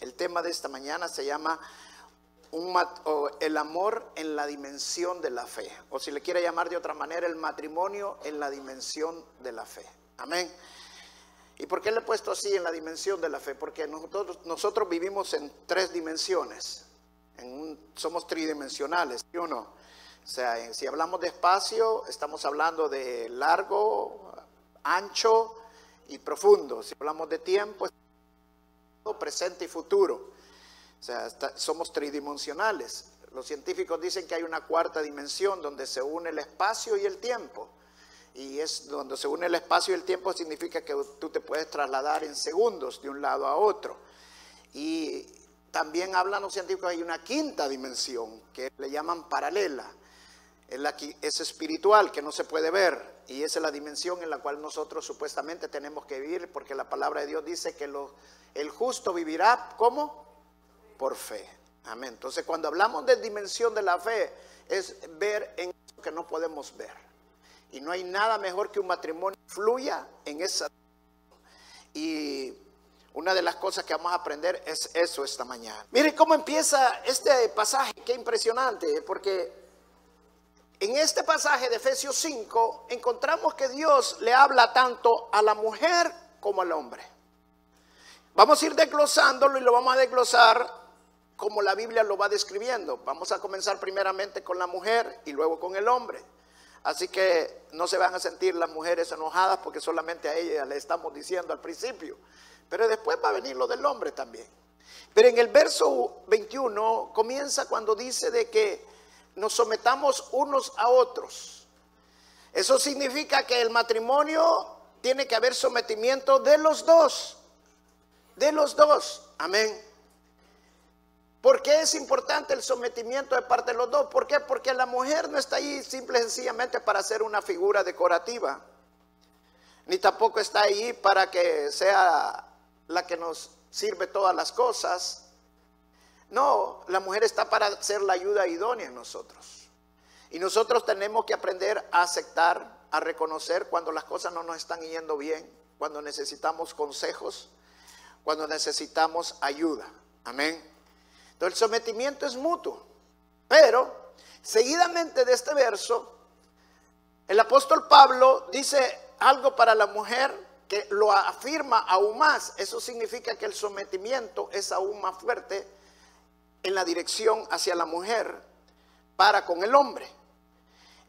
El tema de esta mañana se llama el amor en la dimensión de la fe, o si le quiere llamar de otra manera, el matrimonio en la dimensión de la fe. Amén. ¿Y por qué le he puesto así, en la dimensión de la fe? Porque nosotros vivimos en tres dimensiones, somos tridimensionales, ¿sí o no? O sea, si hablamos de espacio, estamos hablando de largo, ancho y profundo. Si hablamos de tiempo, presente y futuro. O sea, somos tridimensionales. Los científicos dicen que hay una cuarta dimensión donde se une el espacio y el tiempo. Y es donde se une el espacio y el tiempo significa que tú te puedes trasladar en segundos de un lado a otro. Y también hablan los científicos, hay una quinta dimensión que le llaman paralela. Es espiritual, que no se puede ver. Y esa es la dimensión en la cual nosotros supuestamente tenemos que vivir, porque la palabra de Dios dice que el justo vivirá, ¿cómo? Por fe. Amén. Entonces, cuando hablamos de dimensión de la fe, es ver en eso que no podemos ver. Y no hay nada mejor que un matrimonio fluya en esa. Y una de las cosas que vamos a aprender es eso esta mañana. Miren cómo empieza este pasaje, qué impresionante, porque en este pasaje de Efesios 5 encontramos que Dios le habla tanto a la mujer como al hombre. Vamos a ir desglosándolo y lo vamos a desglosar como la Biblia lo va describiendo. Vamos a comenzar primeramente con la mujer y luego con el hombre. Así que no se van a sentir las mujeres enojadas porque solamente a ellas le estamos diciendo al principio. Pero después va a venir lo del hombre también. Pero en el verso 21 comienza cuando dice de que nos sometamos unos a otros. Eso significa que el matrimonio tiene que haber sometimiento de los dos. De los dos. Amén. ¿Por qué es importante el sometimiento de parte de los dos? ¿Por qué? Porque la mujer no está ahí simple y sencillamente para ser una figura decorativa. Ni tampoco está ahí para que sea la que nos sirve todas las cosas. No, la mujer está para ser la ayuda idónea en nosotros. Y nosotros tenemos que aprender a aceptar, a reconocer cuando las cosas no nos están yendo bien, cuando necesitamos consejos, cuando necesitamos ayuda. Amén. Entonces el sometimiento es mutuo. Pero, seguidamente de este verso, el apóstol Pablo dice algo para la mujer que lo afirma aún más. Eso significa que el sometimiento es aún más fuerte en la dirección hacia la mujer para con el hombre.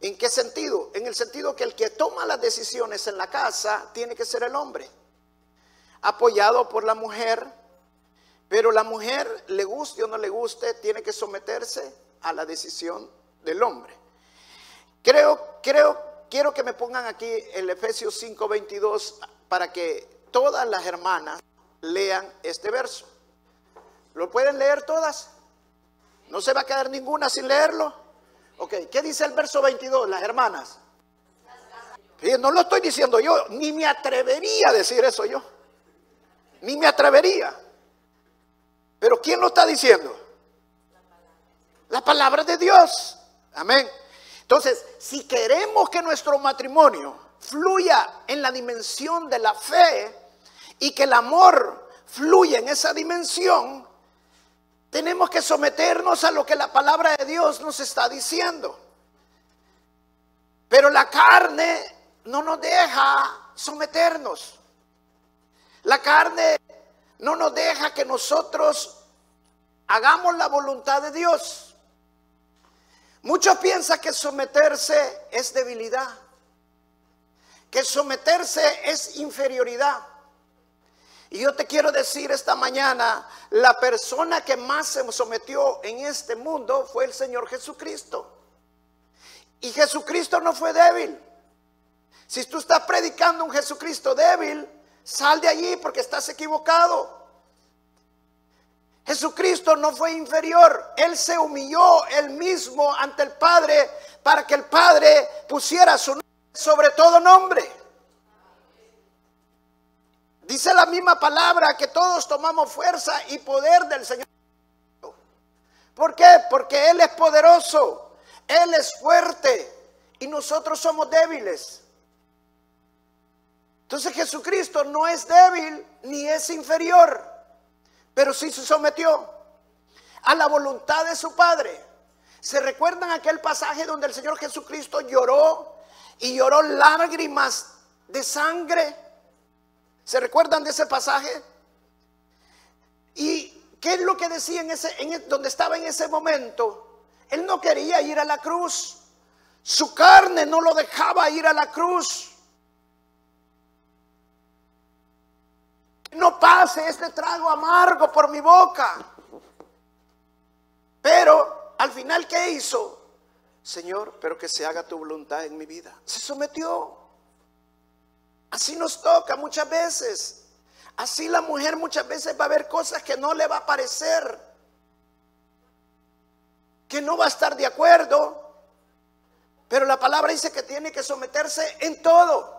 ¿En qué sentido? En el sentido que el que toma las decisiones en la casa tiene que ser el hombre, apoyado por la mujer, pero la mujer, le guste o no le guste, tiene que someterse a la decisión del hombre. Quiero que me pongan aquí el Efesios 5:22 para que todas las hermanas lean este verso. ¿Lo pueden leer todas? ¿No se va a quedar ninguna sin leerlo? Ok, ¿qué dice el verso 22, las hermanas? No lo estoy diciendo yo, ni me atrevería a decir eso yo. Ni me atrevería. Pero ¿quién lo está diciendo? La palabra de Dios. Amén. Entonces, si queremos que nuestro matrimonio fluya en la dimensión de la fe y que el amor fluya en esa dimensión, tenemos que someternos a lo que la palabra de Dios nos está diciendo. Pero la carne no nos deja someternos. La carne no nos deja que nosotros hagamos la voluntad de Dios. Muchos piensan que someterse es debilidad, que someterse es inferioridad. Y yo te quiero decir esta mañana, la persona que más se sometió en este mundo fue el Señor Jesucristo. Y Jesucristo no fue débil. Si tú estás predicando un Jesucristo débil, sal de allí porque estás equivocado. Jesucristo no fue inferior. Él se humilló él mismo ante el Padre para que el Padre pusiera su nombre sobre todo nombre. Dice la misma palabra que todos tomamos fuerza y poder del Señor. ¿Por qué? Porque Él es poderoso, Él es fuerte y nosotros somos débiles. Entonces Jesucristo no es débil ni es inferior. pero sí se sometió a la voluntad de su Padre. ¿Se recuerdan aquel pasaje donde el Señor Jesucristo lloró y lloró lágrimas de sangre? ¿Se recuerdan de ese pasaje? ¿Y qué es lo que decía donde estaba en ese momento? Él no quería ir a la cruz. Su carne no lo dejaba ir a la cruz. No pase este trago amargo por mi boca. Pero al final, ¿qué hizo? Señor, pero que se haga tu voluntad en mi vida. Se sometió. Así nos toca muchas veces. Así la mujer muchas veces va a ver cosas que no le va a parecer, que no va a estar de acuerdo. Pero la palabra dice que tiene que someterse en todo.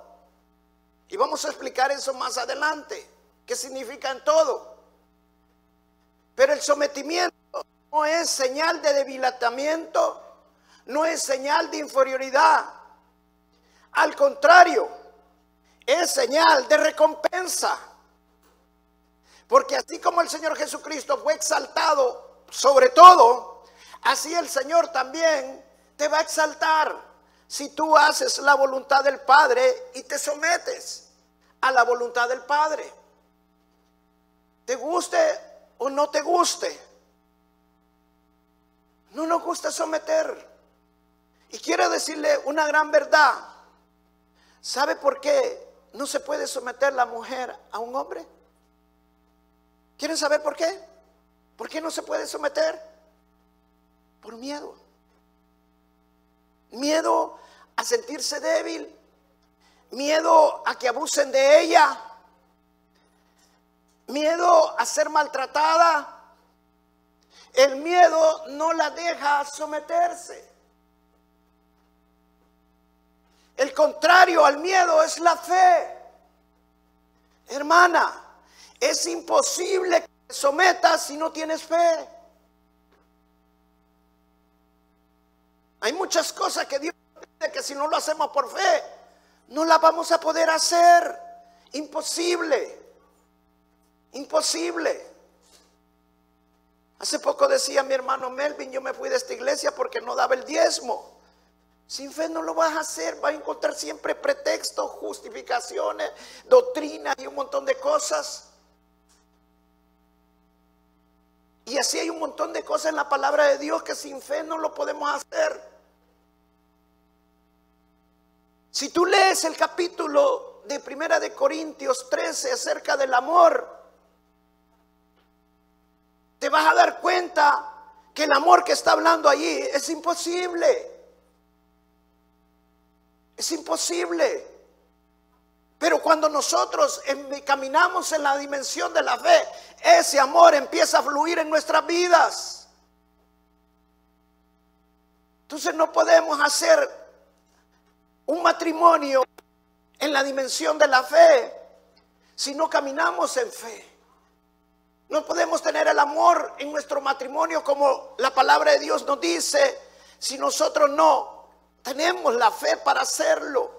Y vamos a explicar eso más adelante. ¿Qué significa en todo? Pero el sometimiento no es señal de debilitamiento, no es señal de inferioridad. Al contrario, es señal de recompensa. Porque así como el Señor Jesucristo fue exaltado sobre todo, así el Señor también te va a exaltar si tú haces la voluntad del Padre y te sometes a la voluntad del Padre. Te guste o no te guste, no nos gusta someter. Y quiero decirle una gran verdad. ¿Sabe por qué no se puede someter la mujer a un hombre? ¿Quieren saber por qué? ¿Por qué no se puede someter? Por miedo. Miedo a sentirse débil. Miedo a que abusen de ella. Miedo a ser maltratada. El miedo no la deja someterse. El contrario al miedo es la fe. Hermana, es imposible que te sometas si no tienes fe. Hay muchas cosas que Dios dice que si no lo hacemos por fe, no las vamos a poder hacer. Imposible. Imposible. Hace poco decía mi hermano Melvin, yo me fui de esta iglesia porque no daba el diezmo. Sin fe no lo vas a hacer, vas a encontrar siempre pretextos, justificaciones, doctrinas y un montón de cosas. Y así hay un montón de cosas en la palabra de Dios que sin fe no lo podemos hacer. Si tú lees el capítulo de 1 de Corintios 13 acerca del amor, te vas a dar cuenta que el amor que está hablando allí es imposible. Es imposible. Pero cuando nosotros caminamos en la dimensión de la fe, ese amor empieza a fluir en nuestras vidas. Entonces no podemos hacer un matrimonio en la dimensión de la fe si no caminamos en fe. No podemos tener el amor en nuestro matrimonio como la palabra de Dios nos dice si nosotros no tenemos la fe para hacerlo.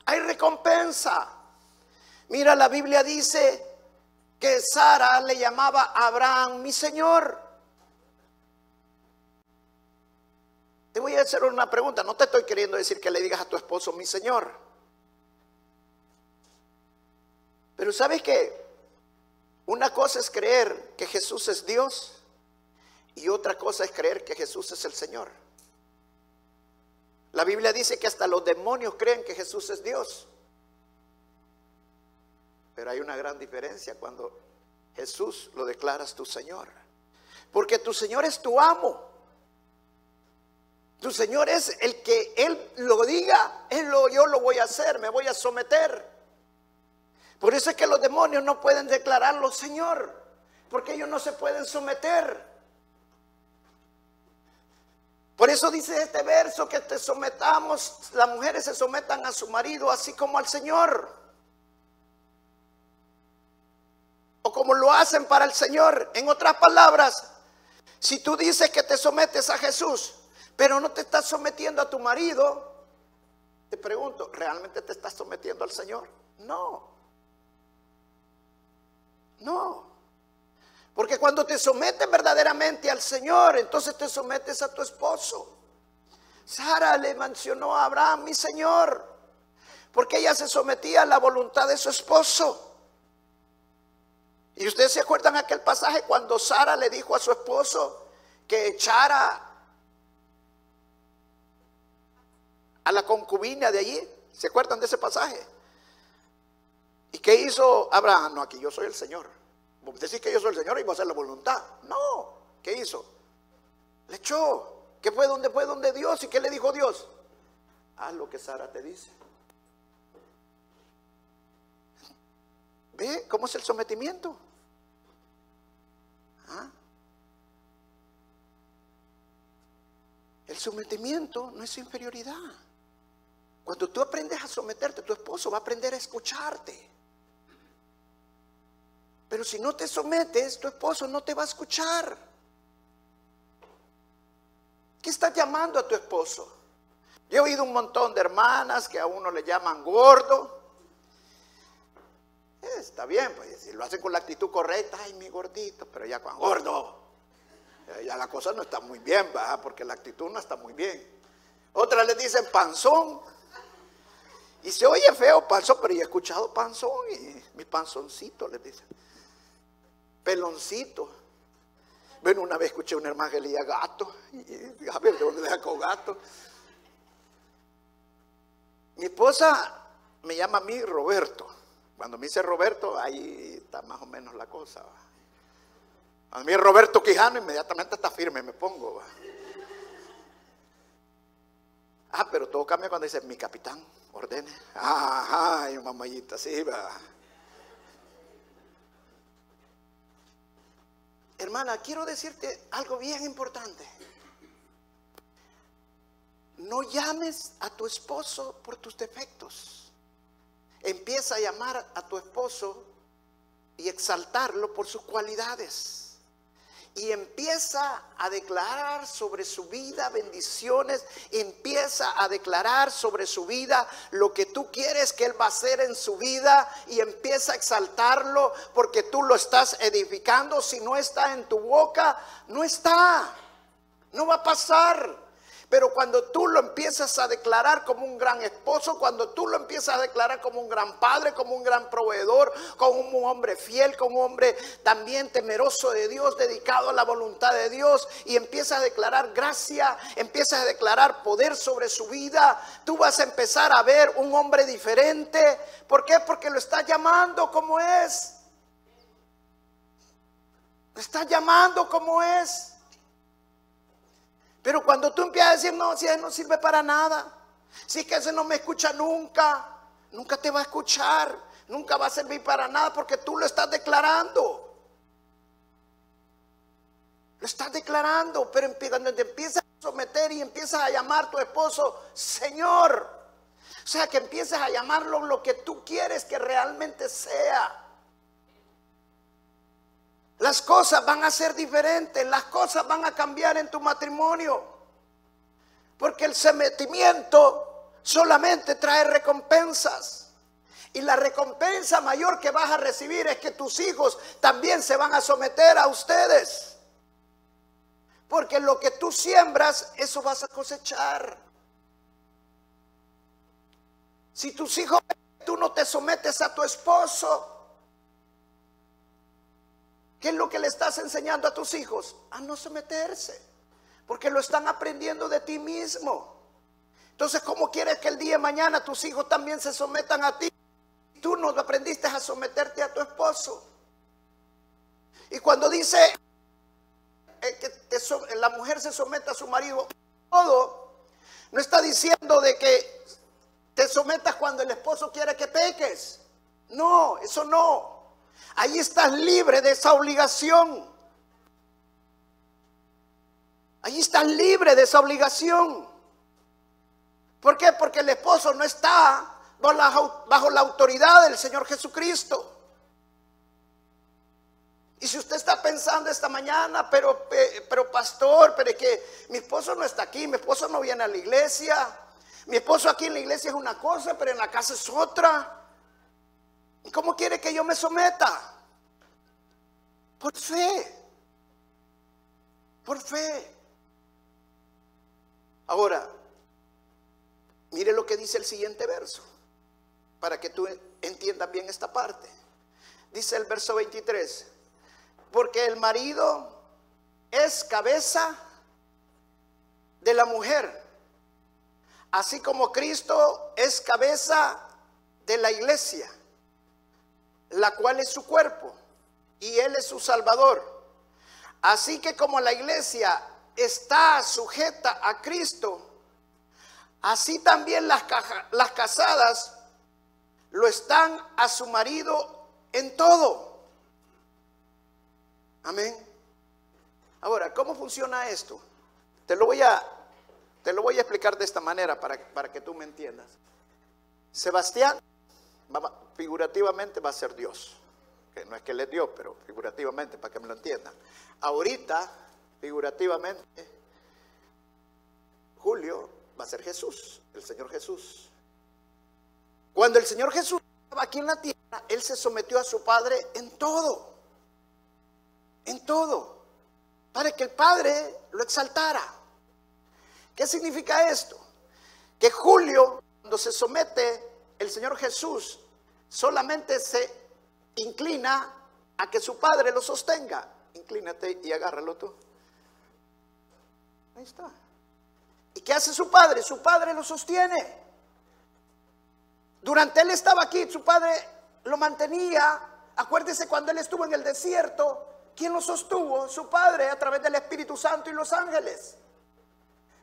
Hay recompensa. Mira, la Biblia dice que Sara le llamaba a Abraham mi Señor. Te voy a hacer una pregunta. No te estoy queriendo decir que le digas a tu esposo mi Señor. Pero ¿sabes qué? Una cosa es creer que Jesús es Dios y otra cosa es creer que Jesús es el Señor. La Biblia dice que hasta los demonios creen que Jesús es Dios. Pero hay una gran diferencia cuando Jesús lo declaras tu Señor. Porque tu Señor es tu amo. Tu Señor es el que Él lo diga, yo lo voy a hacer, me voy a someter. Por eso es que los demonios no pueden declararlo Señor, porque ellos no se pueden someter. Por eso dice este verso que te sometamos, las mujeres se sometan a su marido así como al Señor. O como lo hacen para el Señor. En otras palabras, si tú dices que te sometes a Jesús, pero no te estás sometiendo a tu marido, te pregunto, ¿realmente te estás sometiendo al Señor? No. No. Porque cuando te sometes verdaderamente al Señor, entonces te sometes a tu esposo. Sara le mencionó a Abraham, mi Señor, porque ella se sometía a la voluntad de su esposo. Y ustedes se acuerdan aquel pasaje cuando Sara le dijo a su esposo que echara a la concubina de allí. ¿Se acuerdan de ese pasaje? ¿Y qué hizo Abraham? No, aquí yo soy el Señor. Vos decís que yo soy el Señor y voy a hacer la voluntad. No, ¿qué hizo? Le echó. ¿Qué fue? ¿Dónde fue? ¿Dónde Dios? ¿Y qué le dijo Dios? Haz lo que Sara te dice. ¿Ve cómo es el sometimiento? ¿Ah? El sometimiento no es inferioridad. Cuando tú aprendes a someterte, tu esposo va a aprender a escucharte. Pero si no te sometes, tu esposo no te va a escuchar. ¿Qué estás llamando a tu esposo? Yo he oído un montón de hermanas que a uno le llaman gordo. Está bien, pues si lo hacen con la actitud correcta, ay, mi gordito, pero ya con gordo, ya la cosa no está muy bien, ¿verdad? Porque la actitud no está muy bien. Otras le dicen panzón. Y se oye feo panzón, pero yo he escuchado panzón y mi panzoncito les dicen. Peloncito. Bueno, una vez escuché a una hermana que leía gato. Y a ver, ¿de dónde le sacó gato? Mi esposa me llama a mí Roberto. Cuando me dice Roberto, ahí está más o menos la cosa. A mí Roberto Quijano, inmediatamente está firme, me pongo. Ah, pero todo cambia cuando dice mi capitán, ordene. Ay, mamayita, sí, va. Hermana, quiero decirte algo bien importante. No llames a tu esposo por tus defectos. Empieza a llamar a tu esposo y exaltarlo por sus cualidades. Y empieza a declarar sobre su vida bendiciones. Empieza a declarar sobre su vida lo que tú quieres que él va a hacer en su vida. Y empieza a exaltarlo porque tú lo estás edificando. Si no está en tu boca, no está. No va a pasar. Pero cuando tú lo empiezas a declarar como un gran esposo, cuando tú lo empiezas a declarar como un gran padre, como un gran proveedor, como un hombre fiel, como un hombre también temeroso de Dios, dedicado a la voluntad de Dios, y empiezas a declarar gracia, empiezas a declarar poder sobre su vida, tú vas a empezar a ver un hombre diferente. ¿Por qué? Porque lo estás llamando como es. Lo estás llamando como es. Pero cuando tú empiezas a decir, no, si él no sirve para nada, si es que ese no me escucha nunca, nunca te va a escuchar, nunca va a servir para nada porque tú lo estás declarando. Lo estás declarando, pero cuando te empiezas a someter y empiezas a llamar a tu esposo Señor, o sea, que empiezas a llamarlo lo que tú quieres que realmente sea. Las cosas van a ser diferentes, las cosas van a cambiar en tu matrimonio. Porque el sometimiento solamente trae recompensas. Y la recompensa mayor que vas a recibir es que tus hijos también se van a someter a ustedes. Porque lo que tú siembras, eso vas a cosechar. Si tus hijos, tú no te sometes a tu esposo, ¿qué es lo que le estás enseñando a tus hijos? A no someterse, porque lo están aprendiendo de ti mismo. Entonces, ¿cómo quieres que el día de mañana tus hijos también se sometan a ti? Tú no aprendiste a someterte a tu esposo. Y cuando dice que la mujer se someta a su marido, todo, no está diciendo de que te sometas cuando el esposo quiere que peques. No, eso no. Ahí estás libre de esa obligación. Ahí estás libre de esa obligación. ¿Por qué? Porque el esposo no está bajo la autoridad del Señor Jesucristo. Y si usted está pensando esta mañana, pero pastor, pero es que mi esposo no está aquí, mi esposo no viene a la iglesia, mi esposo aquí en la iglesia es una cosa, pero en la casa es otra. ¿Cómo quiere que yo me someta? Por fe. Por fe. Ahora, mire lo que dice el siguiente verso, para que tú entiendas bien esta parte. Dice el verso 23, porque el marido es cabeza de la mujer, así como Cristo es cabeza de la iglesia, la cual es su cuerpo, y Él es su Salvador. Así que como la iglesia está sujeta a Cristo, así también las casadas lo están a su marido en todo. Amén. Ahora, ¿cómo funciona esto? Te lo voy a explicar de esta manera para que tú me entiendas. Sebastián, figurativamente va a ser Dios. Que no es que Él es Dios, pero figurativamente, para que me lo entiendan. Ahorita, figurativamente, Julio va a ser Jesús, el Señor Jesús. Cuando el Señor Jesús estaba aquí en la tierra, Él se sometió a su Padre en todo. En todo. Para que el Padre lo exaltara. ¿Qué significa esto? Que Julio, cuando se somete, el Señor Jesús solamente se inclina a que su Padre lo sostenga. Inclínate y agárralo tú. Ahí está. ¿Y qué hace su Padre? Su Padre lo sostiene. Durante Él estaba aquí, su Padre lo mantenía. Acuérdese cuando Él estuvo en el desierto, ¿quién lo sostuvo? Su Padre, a través del Espíritu Santo y los ángeles.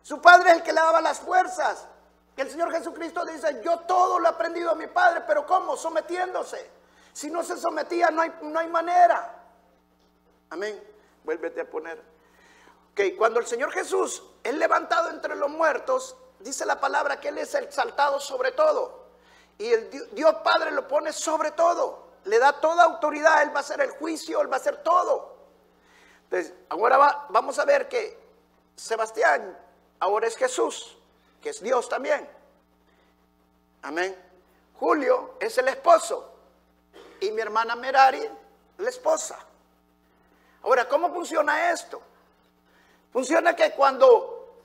Su Padre es el que le daba las fuerzas. El Señor Jesucristo dice, yo todo lo he aprendido a mi Padre, pero ¿cómo? Sometiéndose. Si no se sometía, no hay manera. Amén. Vuélvete a poner. Ok, cuando el Señor Jesús es levantado entre los muertos, dice la palabra que Él es exaltado sobre todo. Y el Dios Padre lo pone sobre todo. Le da toda autoridad. Él va a hacer el juicio, Él va a hacer todo. Entonces, ahora vamos a ver que Sebastián ahora es Jesús, que es Dios también. Amén. Julio es el esposo. Y mi hermana Merari, la esposa. Ahora, ¿cómo funciona esto? Funciona que cuando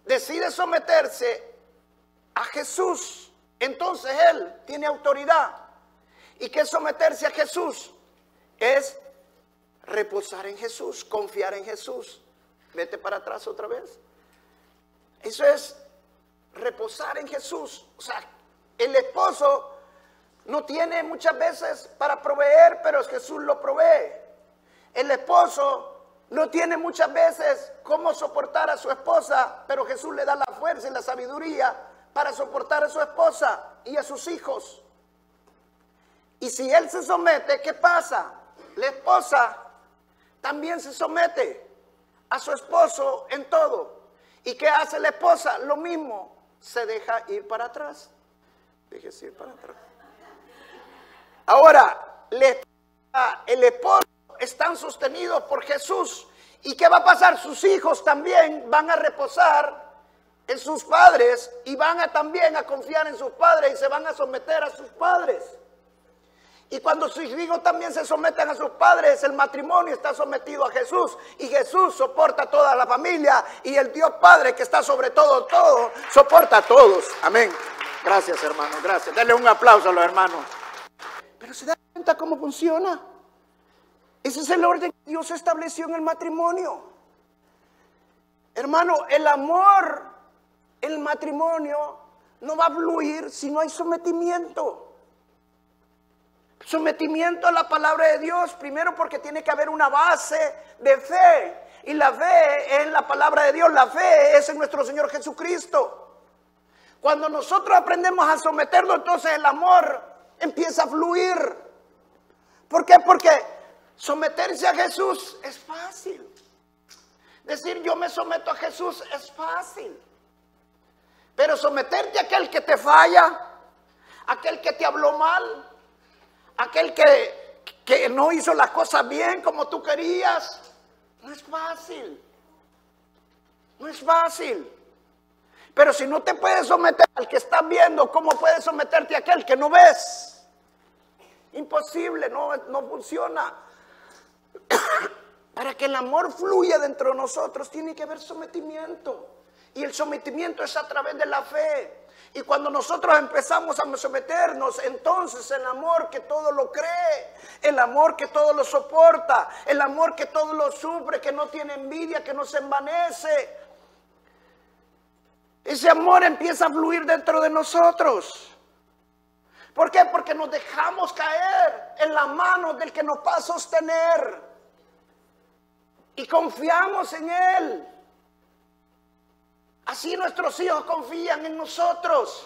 decide someterse a Jesús, entonces Él tiene autoridad. ¿Y qué es someterse a Jesús? Es reposar en Jesús, confiar en Jesús. Vete para atrás otra vez. Eso es reposar en Jesús. O sea, el esposo no tiene muchas veces para proveer, pero Jesús lo provee. El esposo no tiene muchas veces cómo soportar a su esposa, pero Jesús le da la fuerza y la sabiduría para soportar a su esposa y a sus hijos. Y si él se somete, ¿qué pasa? La esposa también se somete a su esposo en todo. ¿Y qué hace la esposa? Lo mismo, se deja ir para atrás. Déjese ir para atrás. Ahora, el esposo están sostenidos por Jesús. ¿Y qué va a pasar? Sus hijos también van a reposar en sus padres y van también a confiar en sus padres y se van a someter a sus padres. Y cuando sus hijos también se someten a sus padres, el matrimonio está sometido a Jesús. Y Jesús soporta a toda la familia. Y el Dios Padre que está sobre todo, soporta a todos. Amén. Gracias, hermanos, gracias. Denle un aplauso a los hermanos. Pero ¿se da cuenta cómo funciona? Ese es el orden que Dios estableció en el matrimonio. Hermano, el amor, el matrimonio no va a fluir si no hay sometimiento. Sometimiento a la palabra de Dios, primero porque tiene que haber una base de fe. Y la fe es la palabra de Dios, la fe es en nuestro Señor Jesucristo. Cuando nosotros aprendemos a someternos, entonces el amor empieza a fluir. ¿Por qué? Porque someterse a Jesús es fácil. Decir yo me someto a Jesús es fácil. Pero someterte a aquel que te falla, aquel que te habló mal, aquel que no hizo las cosas bien como tú querías, no es fácil. No es fácil. Pero si no te puedes someter al que estás viendo, ¿cómo puedes someterte a aquel que no ves? Imposible, no funciona. Para que el amor fluya dentro de nosotros tiene que haber sometimiento. Y el sometimiento es a través de la fe. Y cuando nosotros empezamos a someternos, entonces el amor que todo lo cree, el amor que todo lo soporta, el amor que todo lo sufre, que no tiene envidia, que no se envanece, ese amor empieza a fluir dentro de nosotros. ¿Por qué? Porque nos dejamos caer en la mano del que nos va a sostener y confiamos en Él. Así nuestros hijos confían en nosotros.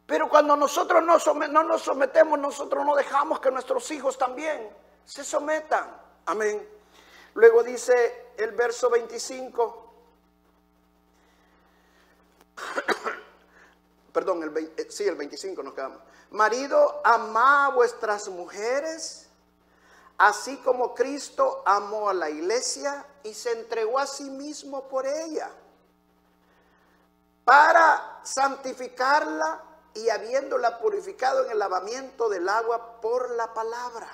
Pero cuando nosotros no nos sometemos, nosotros no dejamos que nuestros hijos también se sometan. Amén. Luego dice el verso 25. Perdón, el 25 nos quedamos. Marido, amad a vuestras mujeres, así como Cristo amó a la iglesia y se entregó a sí mismo por ella, para santificarla y habiéndola purificado en el lavamiento del agua por la palabra,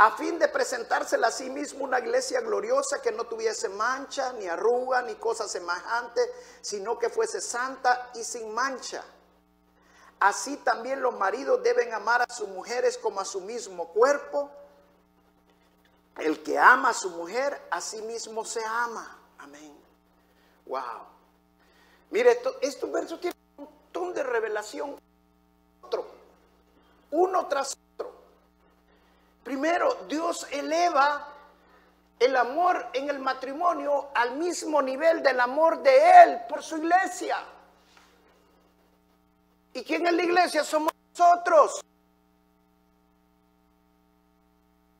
a fin de presentársela a sí mismo una iglesia gloriosa que no tuviese mancha, ni arruga, ni cosa semejante, sino que fuese santa y sin mancha. Así también los maridos deben amar a sus mujeres como a su mismo cuerpo. El que ama a su mujer, a sí mismo se ama. Amén. Wow. Mire, estos versos tienen un montón de revelación. Uno tras otro. Primero, Dios eleva el amor en el matrimonio al mismo nivel del amor de Él por su iglesia. ¿Y quién es la iglesia? Somos nosotros.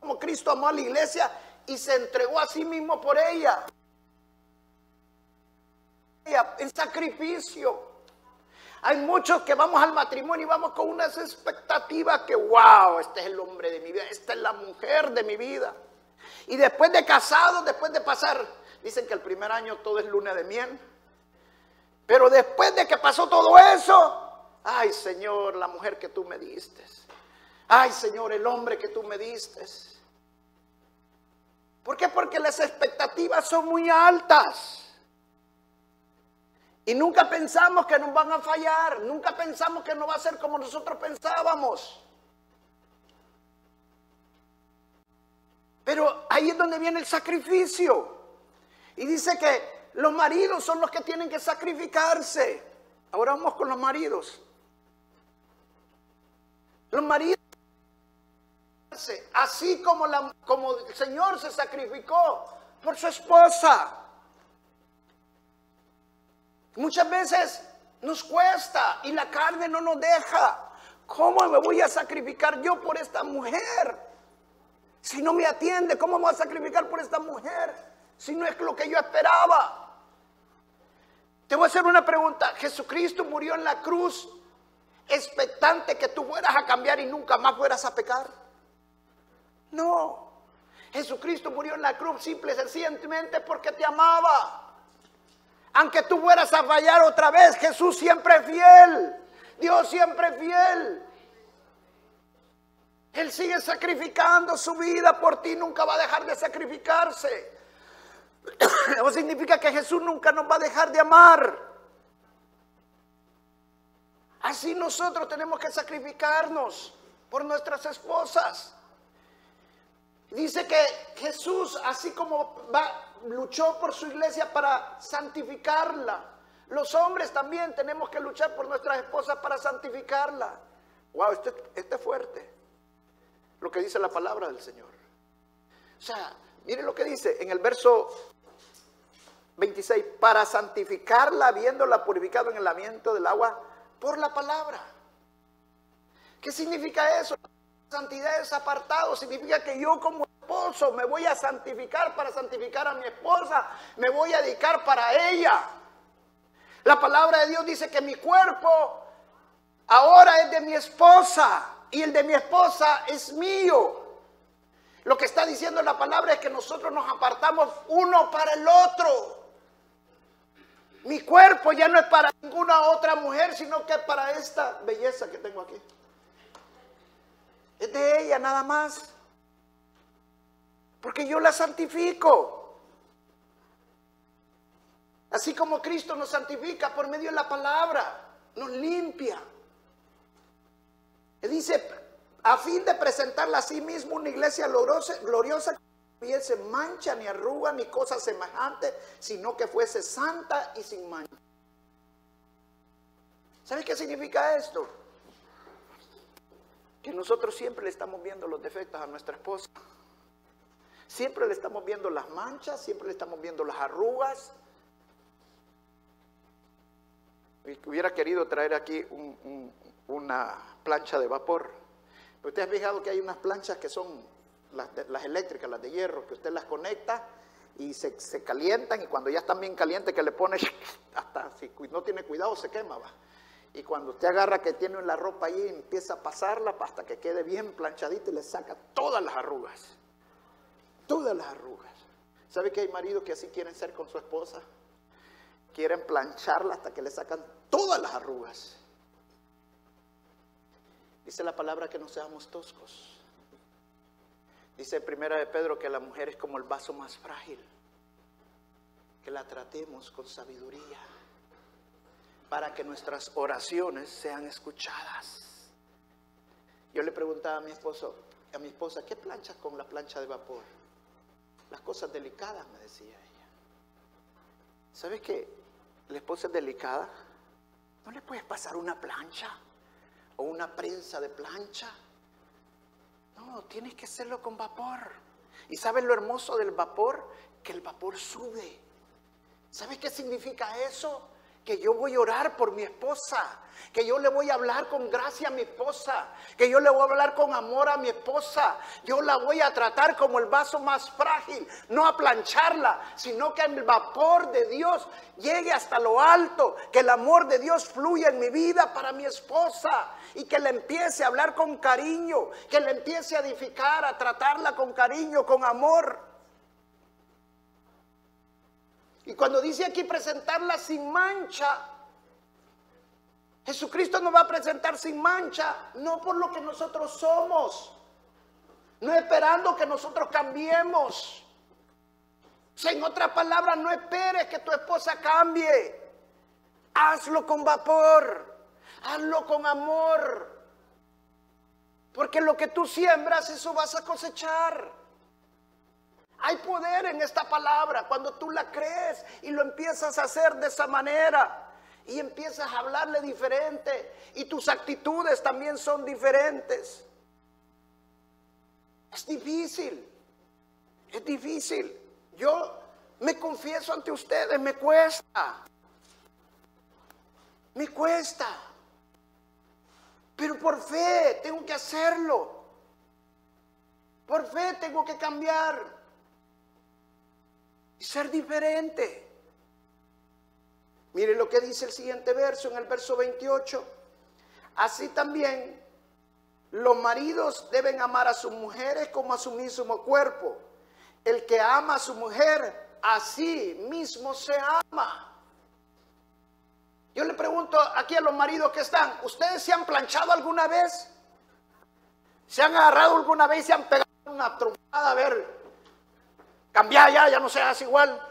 Como Cristo amó a la iglesia y se entregó a sí mismo por ella. En sacrificio. Hay muchos que vamos al matrimonio y vamos con unas expectativas que, wow, este es el hombre de mi vida, esta es la mujer de mi vida. Y después de casados, después de pasar, dicen que el primer año todo es luna de miel. Pero después de que pasó todo eso, ay Señor, la mujer que tú me diste. Ay Señor, el hombre que tú me diste. ¿Por qué? Porque las expectativas son muy altas. Y nunca pensamos que nos van a fallar. Nunca pensamos que no va a ser como nosotros pensábamos. Pero ahí es donde viene el sacrificio. Y dice que los maridos son los que tienen que sacrificarse. Ahora vamos con los maridos. Los maridos, así como el Señor se sacrificó por su esposa. Muchas veces nos cuesta y la carne no nos deja. ¿Cómo me voy a sacrificar yo por esta mujer? Si no me atiende, ¿cómo me voy a sacrificar por esta mujer? Si no es lo que yo esperaba. Te voy a hacer una pregunta. ¿Jesucristo murió en la cruz expectante que tú fueras a cambiar y nunca más fueras a pecar? No. Jesucristo murió en la cruz simple y sencillamente porque te amaba. Aunque tú fueras a fallar otra vez, Jesús siempre es fiel. Dios siempre es fiel. Él sigue sacrificando su vida por ti, nunca va a dejar de sacrificarse. Eso significa que Jesús nunca nos va a dejar de amar. Así nosotros tenemos que sacrificarnos por nuestras esposas. Dice que Jesús, así como luchó por su iglesia para santificarla, los hombres también tenemos que luchar por nuestras esposas para santificarla. Wow, este es fuerte. Lo que dice la palabra del Señor. O sea, mire lo que dice en el verso 26. Para santificarla, habiéndola purificado en el lavamiento del agua por la palabra. ¿Qué significa eso? Santidad es apartado. Significa que yo como esposo me voy a santificar para santificar a mi esposa. Me voy a dedicar para ella. La palabra de Dios dice que mi cuerpo ahora es de mi esposa y el de mi esposa es mío. Lo que está diciendo la palabra es que nosotros nos apartamos uno para el otro. Mi cuerpo ya no es para ninguna otra mujer, sino que es para esta belleza que tengo aquí. Es de ella nada más. Porque yo la santifico. Así como Cristo nos santifica por medio de la palabra, nos limpia. Él dice, a fin de presentarla a sí mismo una iglesia gloriosa, que no hubiese mancha, ni arruga, ni cosa semejante, sino que fuese santa y sin mancha. ¿Sabe qué significa esto? Que nosotros siempre le estamos viendo los defectos a nuestra esposa. Siempre le estamos viendo las manchas, siempre le estamos viendo las arrugas. Hubiera querido traer aquí una plancha de vapor. Pero usted ha fijado que hay unas planchas que son las eléctricas, las de hierro, que usted las conecta y se calientan, y cuando ya están bien calientes que le pone, hasta si no tiene cuidado se quema, va. Y cuando usted agarra que tiene la ropa ahí, empieza a pasarla hasta que quede bien planchadita y le saca todas las arrugas. Todas las arrugas. ¿Sabe que hay maridos que así quieren ser con su esposa? Quieren plancharla hasta que le sacan todas las arrugas. Dice la palabra que no seamos toscos. Dice en Primera de Pedro que la mujer es como el vaso más frágil. Que la tratemos con sabiduría, para que nuestras oraciones sean escuchadas. Yo le preguntaba a mi esposa, ¿qué planchas con la plancha de vapor? Las cosas delicadas, me decía ella. ¿Sabes que la esposa es delicada? ¿No le puedes pasar una plancha o una prensa de plancha? No, tienes que hacerlo con vapor. ¿Y sabes lo hermoso del vapor? Que el vapor sube. ¿Sabes qué significa eso? Que yo voy a orar por mi esposa, que yo le voy a hablar con gracia a mi esposa, que yo le voy a hablar con amor a mi esposa. Yo la voy a tratar como el vaso más frágil, no a plancharla, sino que el vapor de Dios llegue hasta lo alto, que el amor de Dios fluya en mi vida para mi esposa y que le empiece a hablar con cariño, que le empiece a edificar, a tratarla con cariño, con amor. Y cuando dice aquí presentarla sin mancha, Jesucristo nos va a presentar sin mancha, no por lo que nosotros somos, no esperando que nosotros cambiemos. O sea, en otras palabras, no esperes que tu esposa cambie. Hazlo con vapor, hazlo con amor, porque lo que tú siembras, eso vas a cosechar. Hay poder en esta palabra cuando tú la crees y lo empiezas a hacer de esa manera y empiezas a hablarle diferente y tus actitudes también son diferentes. Es difícil, es difícil. Yo me confieso ante ustedes, me cuesta, pero por fe tengo que hacerlo, por fe tengo que cambiar y ser diferente. Mire lo que dice el siguiente verso, en el verso 28. Así también los maridos deben amar a sus mujeres como a su mismo cuerpo. El que ama a su mujer, a sí mismo se ama. Yo le pregunto aquí a los maridos que están, ¿ustedes se han planchado alguna vez? ¿Se han agarrado alguna vez y se han pegado una trompada? A ver, cambiar ya no seas igual.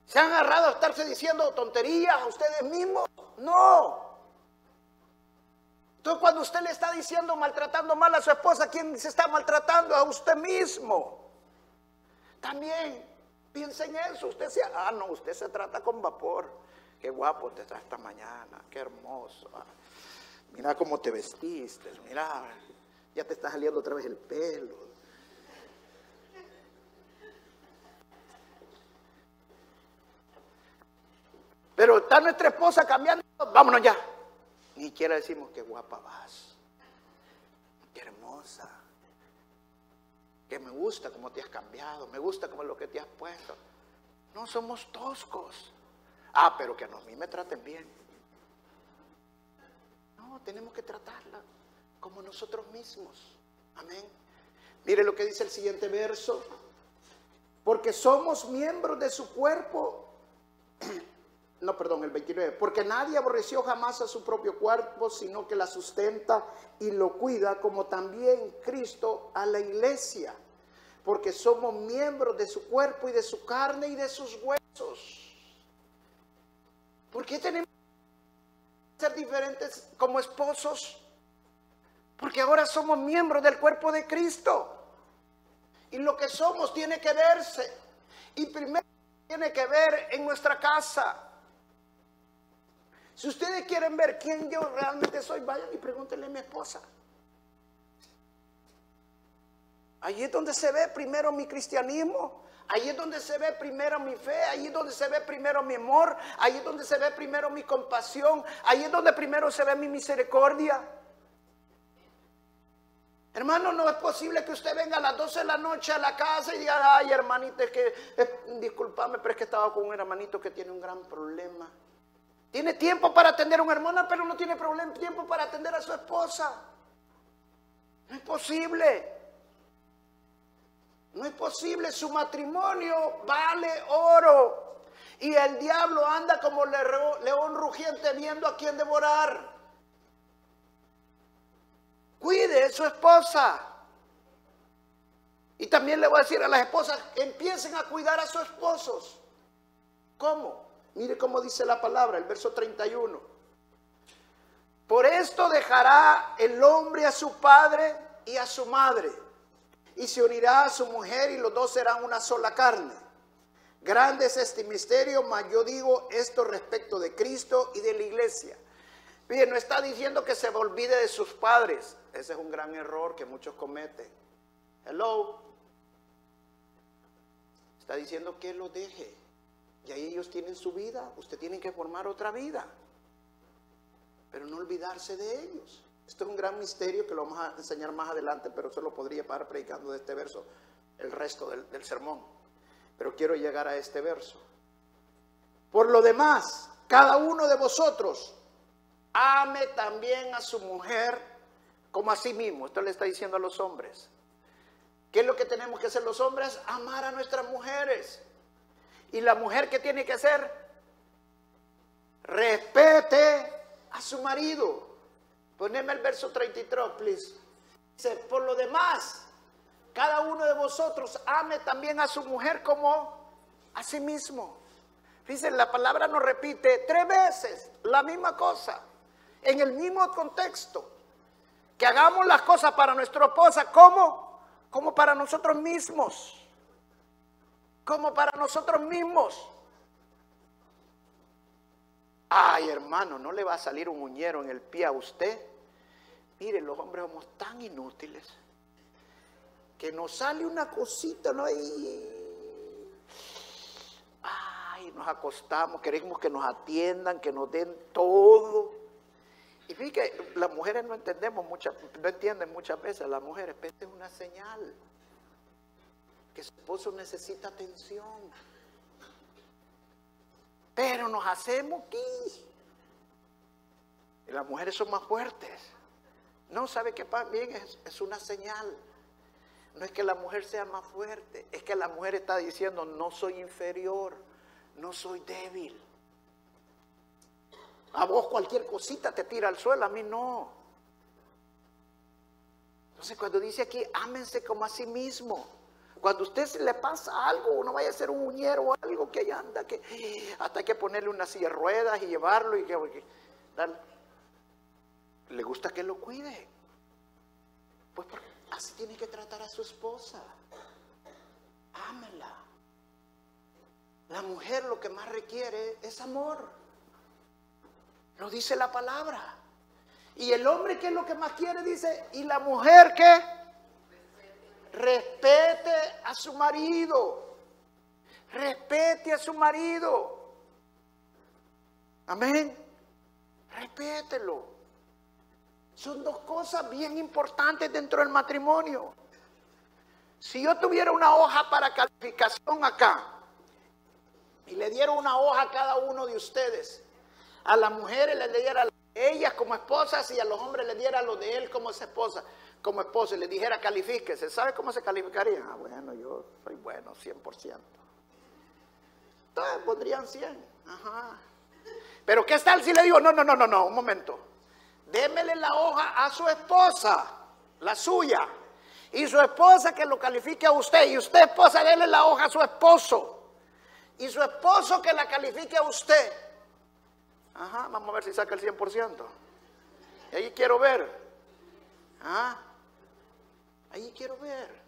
¿Se han agarrado a estarse diciendo tonterías a ustedes mismos? No. Entonces cuando usted le está diciendo, maltratando mal a su esposa, ¿quién se está maltratando? A usted mismo. También piensa en eso. Usted usted se trata con vapor. Qué guapo te está esta mañana, qué hermoso. Mira cómo te vestiste, mira, ya te está saliendo otra vez el pelo. Pero está nuestra esposa cambiando, vámonos ya. Ni siquiera decimos qué guapa vas, qué hermosa, que me gusta cómo te has cambiado, me gusta como lo que te has puesto. No somos toscos. Pero que a mí me traten bien. No, tenemos que tratarla como nosotros mismos. Amén. Mire lo que dice el siguiente verso. Porque somos miembros de su cuerpo. el 29. Porque nadie aborreció jamás a su propio cuerpo, sino que la sustenta y lo cuida, como también Cristo a la iglesia. Porque somos miembros de su cuerpo y de su carne y de sus huesos. ¿Por qué tenemos que ser diferentes como esposos? Porque ahora somos miembros del cuerpo de Cristo. Y lo que somos tiene que verse. Y primero tiene que ver en nuestra casa. Si ustedes quieren ver quién yo realmente soy, vayan y pregúntenle a mi esposa. Allí es donde se ve primero mi cristianismo. Allí es donde se ve primero mi fe. Allí es donde se ve primero mi amor. Allí es donde se ve primero mi compasión. Allí es donde primero se ve mi misericordia. Hermano, no es posible que usted venga a las 12 de la noche a la casa y diga, ay, hermanita, es que, discúlpame, pero es que estaba con un hermanito que tiene un gran problema. Tiene tiempo para atender a una hermana, pero no tiene tiempo para atender a su esposa. No es posible. No es posible. Su matrimonio vale oro. Y el diablo anda como león rugiente viendo a quién devorar. Cuide a su esposa. Y también le voy a decir a las esposas, empiecen a cuidar a sus esposos. ¿Cómo? Mire cómo dice la palabra, el verso 31. Por esto dejará el hombre a su padre y a su madre, y se unirá a su mujer, y los dos serán una sola carne. Grande es este misterio, mas yo digo esto respecto de Cristo y de la iglesia. Bien, no está diciendo que se olvide de sus padres. Ese es un gran error que muchos cometen. Hello. Está diciendo que lo deje. Y ahí ellos tienen su vida. Usted tiene que formar otra vida. Pero no olvidarse de ellos. Esto es un gran misterio que lo vamos a enseñar más adelante, pero solo podría parar predicando de este verso el resto del sermón. Pero quiero llegar a este verso. Por lo demás, cada uno de vosotros ame también a su mujer como a sí mismo. Esto le está diciendo a los hombres. ¿Qué es lo que tenemos que hacer los hombres? Amar a nuestras mujeres. ¿Y la mujer qué tiene que hacer? Respete a su marido. Poneme el verso 33, please. Dice, por lo demás, cada uno de vosotros ame también a su mujer como a sí mismo. Fíjense, la palabra nos repite 3 veces la misma cosa, en el mismo contexto. Que hagamos las cosas para nuestra esposa como para nosotros mismos. Como para nosotros mismos. Ay, hermano, no le va a salir un uñero en el pie a usted. Mire, los hombres somos tan inútiles que nos sale una cosita, ¿no? Ay, nos acostamos, queremos que nos atiendan, que nos den todo. Y fíjate que las mujeres no entienden muchas veces, las mujeres, pero es una señal que su esposo necesita atención. Pero nos hacemos aquí. Y las mujeres son más fuertes. No, ¿sabe qué? Bien, es una señal. No es que la mujer sea más fuerte, es que la mujer está diciendo, no soy inferior, no soy débil. A vos cualquier cosita te tira al suelo, a mí no. Entonces cuando dice aquí, ámense como a sí mismo. Cuando a usted se le pasa algo, no vaya a ser un uñero o algo que allá anda, que hasta hay que ponerle una silla de ruedas y llevarlo y le gusta que lo cuide. Pues así tiene que tratar a su esposa. Ámela. La mujer lo que más requiere es amor. Lo dice la palabra. Y el hombre, ¿qué es lo que más quiere? Dice, ¿y la mujer qué? Respete a su marido. Respete a su marido. Amén. Respételo. Son 2 cosas bien importantes dentro del matrimonio. Si yo tuviera una hoja para calificación acá y le diera una hoja a cada uno de ustedes, a las mujeres les diera a ellas como esposas y a los hombres les diera lo de él como esposa, y les dijera califíquese, ¿sabe cómo se calificarían? Ah, bueno, yo soy bueno, 100%. Entonces pondrían 100. Ajá. Pero ¿qué tal si le digo, no, un momento. Démele la hoja a su esposa, la suya. Y su esposa que lo califique a usted. Y usted, esposa, déle la hoja a su esposo. Y su esposo que la califique a usted. Ajá, vamos a ver si saca el 100%. Y ahí quiero ver. Ahí quiero ver.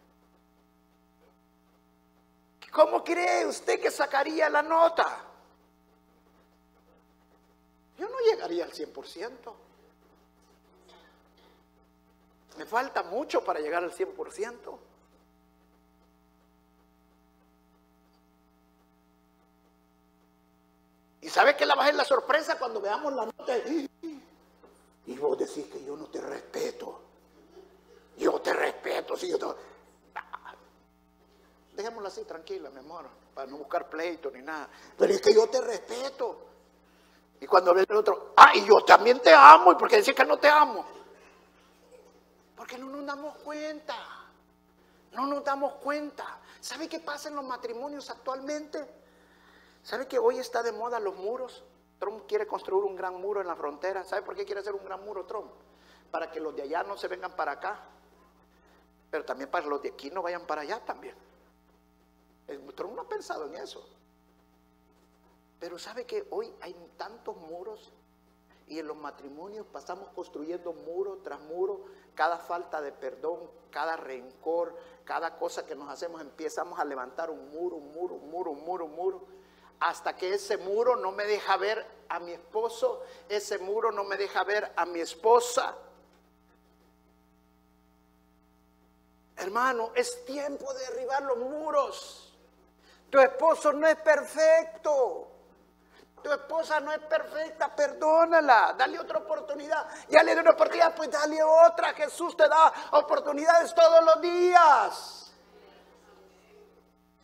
¿Cómo cree usted que sacaría la nota? Yo no llegaría al 100%. Me falta mucho para llegar al 100%. ¿Y sabe qué la va a ser la sorpresa cuando veamos la nota? Y vos decís que yo no te respeto. Yo te respeto. Si yo te... Dejémoslo así, tranquila, mi amor, para no buscar pleito ni nada. Pero es que yo te respeto. Y cuando ve el otro, y yo también te amo. ¿Y por qué decís que no te amo? Porque no nos damos cuenta. No nos damos cuenta. ¿Sabe qué pasa en los matrimonios actualmente? ¿Sabe que hoy está de moda los muros? Trump quiere construir un gran muro en la frontera. ¿Sabe por qué quiere hacer un gran muro Trump? Para que los de allá no se vengan para acá. Pero también para los de aquí no vayan para allá también. Trump no ha pensado en eso. Pero ¿sabe que hoy hay tantos muros? Y en los matrimonios pasamos construyendo muro tras muro. Cada falta de perdón, cada rencor, cada cosa que nos hacemos, empezamos a levantar un muro. Hasta que ese muro no me deja ver a mi esposo, ese muro no me deja ver a mi esposa. Hermano, es tiempo de derribar los muros. Tu esposo no es perfecto. Tu esposa no es perfecta, perdónala, dale otra oportunidad. Ya le dio una oportunidad, pues dale otra. Jesús te da oportunidades todos los días.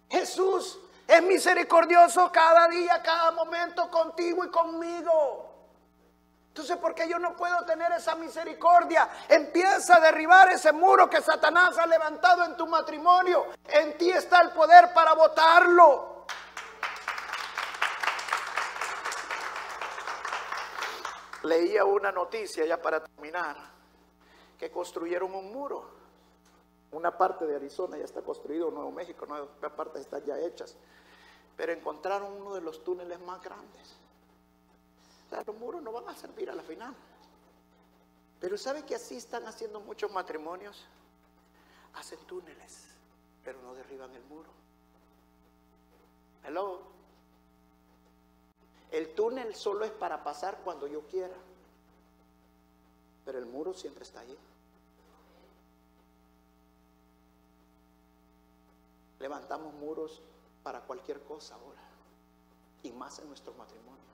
Jesús es misericordioso cada día, cada momento contigo y conmigo. Entonces, ¿por qué yo no puedo tener esa misericordia? Empieza a derribar ese muro que Satanás ha levantado en tu matrimonio. En ti está el poder para botarlo. Leía una noticia, ya para terminar, que construyeron un muro. Una parte de Arizona ya está construido, Nuevo México, otras partes están ya hechas. Pero encontraron uno de los túneles más grandes. O sea, los muros no van a servir a la final. Pero ¿sabe que así están haciendo muchos matrimonios? Hacen túneles, pero no derriban el muro. Hello. El túnel solo es para pasar cuando yo quiera. Pero el muro siempre está allí. Levantamos muros para cualquier cosa ahora. Y más en nuestro matrimonio.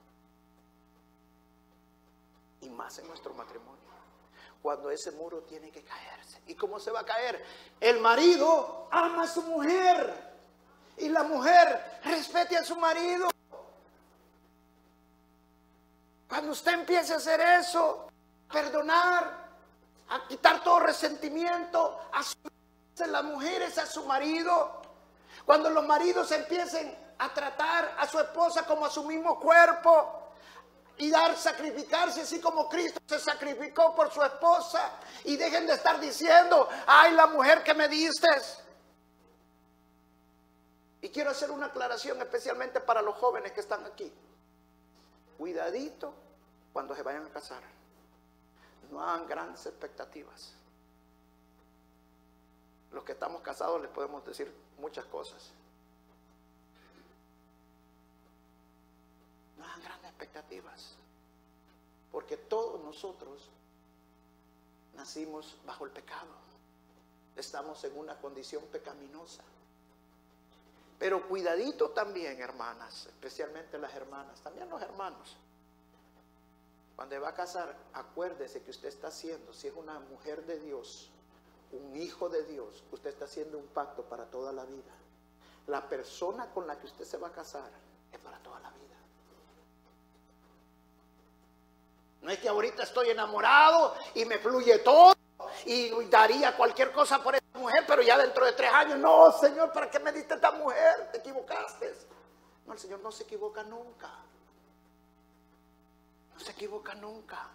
Y más en nuestro matrimonio. Cuando ese muro tiene que caerse. ¿Y cómo se va a caer? El marido ama a su mujer. Y la mujer respete a su marido. Cuando usted empiece a hacer eso, perdonar, a quitar todo resentimiento, a las mujeres a su marido. Cuando los maridos empiecen a tratar a su esposa como a su mismo cuerpo y sacrificarse así como Cristo se sacrificó por su esposa, y dejen de estar diciendo, ay, la mujer que me diste. Y quiero hacer una aclaración especialmente para los jóvenes que están aquí. Cuidadito cuando se vayan a casar. No hagan grandes expectativas. Los que estamos casados les podemos decir muchas cosas. No hagan grandes expectativas. Porque todos nosotros nacimos bajo el pecado. Estamos en una condición pecaminosa. Pero cuidadito también, hermanas, especialmente las hermanas, también los hermanos. Cuando va a casar, acuérdese que usted está haciendo, si es una mujer de Dios, un hijo de Dios, usted está haciendo un pacto para toda la vida. La persona con la que usted se va a casar es para toda la vida. No es que ahorita estoy enamorado y me fluye todo y daría cualquier cosa por esa mujer, pero ya dentro de 3 años, no, Señor, ¿para qué me diste esta mujer? Te equivocaste. No, el Señor no se equivoca nunca. se equivoca nunca.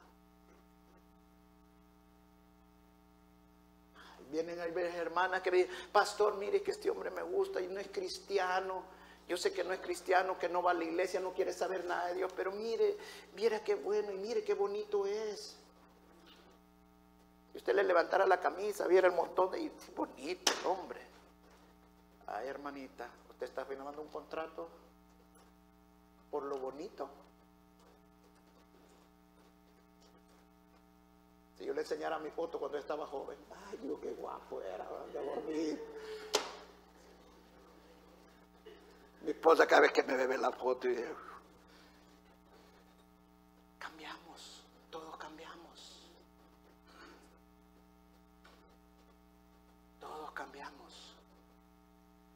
Vienen a veces hermanas que dicen, pastor, mire que este hombre me gusta y no es cristiano. Yo sé que no es cristiano, que no va a la iglesia, no quiere saber nada de Dios, pero mire, mira qué bueno y mire qué bonito es. Si usted le levantara la camisa, viera el montón de... bonito el hombre. Ay, hermanita, usted está firmando un contrato por lo bonito. Si yo le enseñara mi foto cuando estaba joven, ay, digo, qué guapo era, qué bonito. Mi esposa cada vez que me ve la foto y dice, cambiamos, todos cambiamos. Todos cambiamos.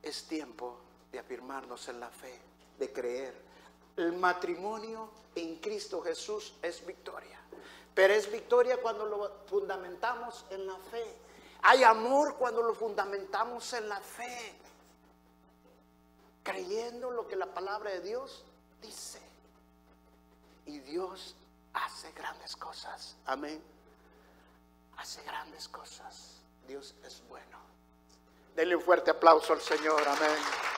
Es tiempo de afirmarnos en la fe, de creer. El matrimonio en Cristo Jesús es victoria. Pero es victoria cuando lo fundamentamos en la fe. Hay amor cuando lo fundamentamos en la fe. Creyendo lo que la palabra de Dios dice. Y Dios hace grandes cosas. Amén. Hace grandes cosas. Dios es bueno. Denle un fuerte aplauso al Señor. Amén.